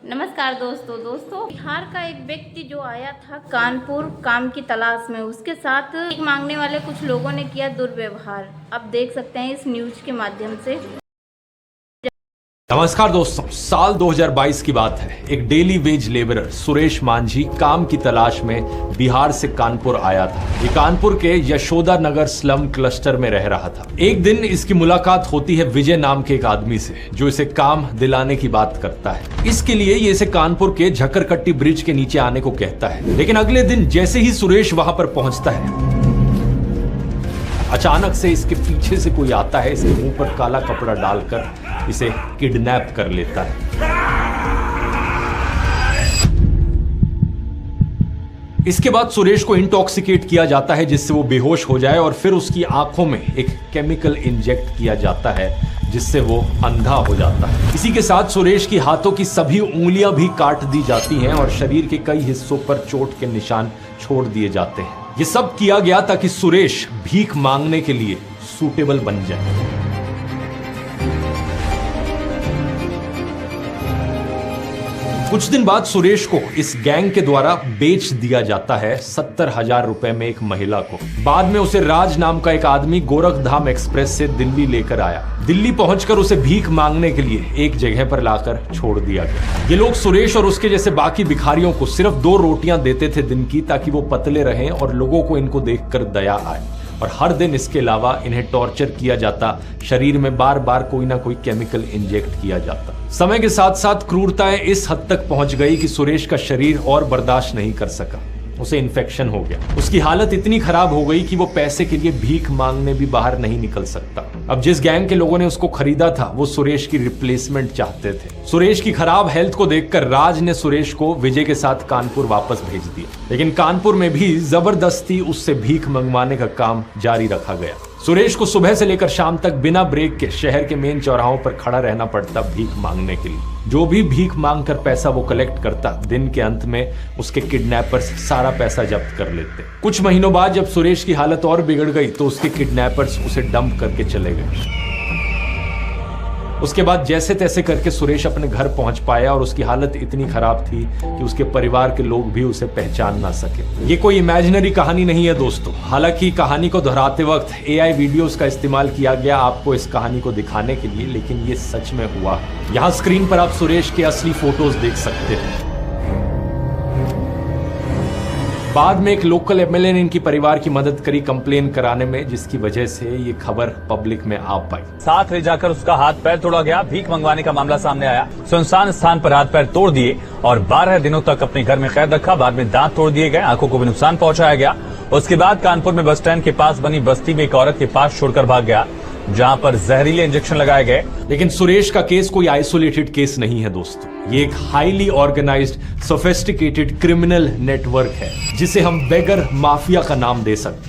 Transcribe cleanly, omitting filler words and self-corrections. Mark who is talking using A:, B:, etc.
A: नमस्कार दोस्तों बिहार का एक व्यक्ति जो आया था कानपुर काम की तलाश में, उसके साथ भीख मांगने वाले कुछ लोगों ने किया दुर्व्यवहार। अब देख सकते हैं इस न्यूज के माध्यम से।
B: नमस्कार दोस्तों, साल 2022 की बात है। एक daily veg labourer Suresh Manjhi काम की तलाश में बिहार से कानपुर आया था। ये कानपुर के यशोदा नगर स्लम क्लस्टर में रह रहा था। एक दिन इसकी मुलाकात होती है विजय नाम के एक आदमी से, जो इसे काम दिलाने की बात करता है। इसके लिए ये इसे कानपुर के झक्करकट्टी ब्रिज के नीचे आने को कहता है। लेकिन अगले दिन जैसे ही सुरेश वहां पर पहुंचता है, अचानक से इसके पीछे से कोई आता है, इसके मुंह पर काला कपड़ा डालकर इसे किडनैप कर लेता है। इसके बाद सुरेश को इंटॉक्सिकेट किया जाता है, जिससे वो बेहोश हो जाए, और फिर उसकी आंखों में एक केमिकल इंजेक्ट किया जाता है, जिससे वो अंधा हो जाता है। इसी के साथ सुरेश की हाथों की सभी उंगलियां भी काट दी जाती हैं और शरीर के कई हिस्सों पर चोट के निशान छोड़ दिए जाते हैं। ये सब किया गया ताकि सुरेश भीख मांगने के लिए सूटेबल बन जाए। कुछ दिन बाद सुरेश को इस गैंग के द्वारा बेच दिया जाता है 70,000 रुपए में एक महिला को। बाद में उसे राज नाम का एक आदमी गोरखधाम एक्सप्रेस से दिल्ली लेकर आया। दिल्ली पहुंचकर उसे भीख मांगने के लिए एक जगह पर लाकर छोड़ दिया गया। ये लोग सुरेश और उसके जैसे बाकी भिखारियों को सिर्फ 2 रोटियां देते थे दिन की, ताकि वो पतले रहें और लोगों को इनको देखकर दया आए। और हर दिन इसके अलावा इन्हें टॉर्चर किया जाता, शरीर में बार बार कोई ना कोई केमिकल इंजेक्ट किया जाता। समय के साथ साथ क्रूरताएं इस हद तक पहुंच गई कि सुरेश का शरीर और बर्दाश्त नहीं कर सका। उसे इन्फेक्शन हो गया। उसकी हालत इतनी खराब हो गई कि वो पैसे के लिए भीख मांगने भी बाहर नहीं निकल सकता। अब जिस गैंग के लोगों ने उसको खरीदा था, वो सुरेश की रिप्लेसमेंट चाहते थे। सुरेश की खराब हेल्थ को देखकर राज ने सुरेश को विजय के साथ कानपुर वापस भेज दिया। लेकिन कानपुर में भी जबरदस्ती उससे भीख मंगवाने का काम जारी रखा गया। सुरेश को सुबह से लेकर शाम तक बिना ब्रेक के शहर के मेन चौराहों पर खड़ा रहना पड़ता भीख मांगने के लिए। जो भी भीख मांगकर पैसा वो कलेक्ट करता, दिन के अंत में उसके किडनैपर्स सारा पैसा जब्त कर लेते। कुछ महीनों बाद जब सुरेश की हालत और बिगड़ गई, तो उसके किडनैपर्स उसे डंप करके चले गए। उसके बाद जैसे तैसे करके सुरेश अपने घर पहुंच पाया, और उसकी हालत इतनी खराब थी कि उसके परिवार के लोग भी उसे पहचान ना सके। ये कोई इमेजिनरी कहानी नहीं है दोस्तों। हालांकि कहानी को दोहराते वक्त AI वीडियोस का इस्तेमाल किया गया आपको इस कहानी को दिखाने के लिए, लेकिन ये सच में हुआ। यहाँ स्क्रीन पर आप सुरेश के असली फोटोज देख सकते हैं। बाद में एक लोकल MLA ने इनकी परिवार की मदद करी कंप्लेन कराने में, जिसकी वजह से ये खबर पब्लिक में आ पाई।
C: साथ ले जाकर उसका हाथ पैर तोड़ा गया। भीख मंगवाने का मामला सामने आया। सुनसान स्थान पर हाथ पैर तोड़ दिए और 12 दिनों तक अपने घर में कैद रखा। बाद में दांत तोड़ दिए गए, आंखों को भी नुकसान पहुंचाया गया। उसके बाद कानपुर में बस स्टैंड के पास बनी बस्ती में एक औरत के पास छोड़कर भाग गया, जहां पर जहरीले इंजेक्शन लगाए गए।
B: लेकिन सुरेश का केस कोई आइसोलेटेड केस नहीं है दोस्तों। ये एक highly organised sophisticated criminal network है, जिसे हम बेगर माफिया का नाम दे सकते हैं।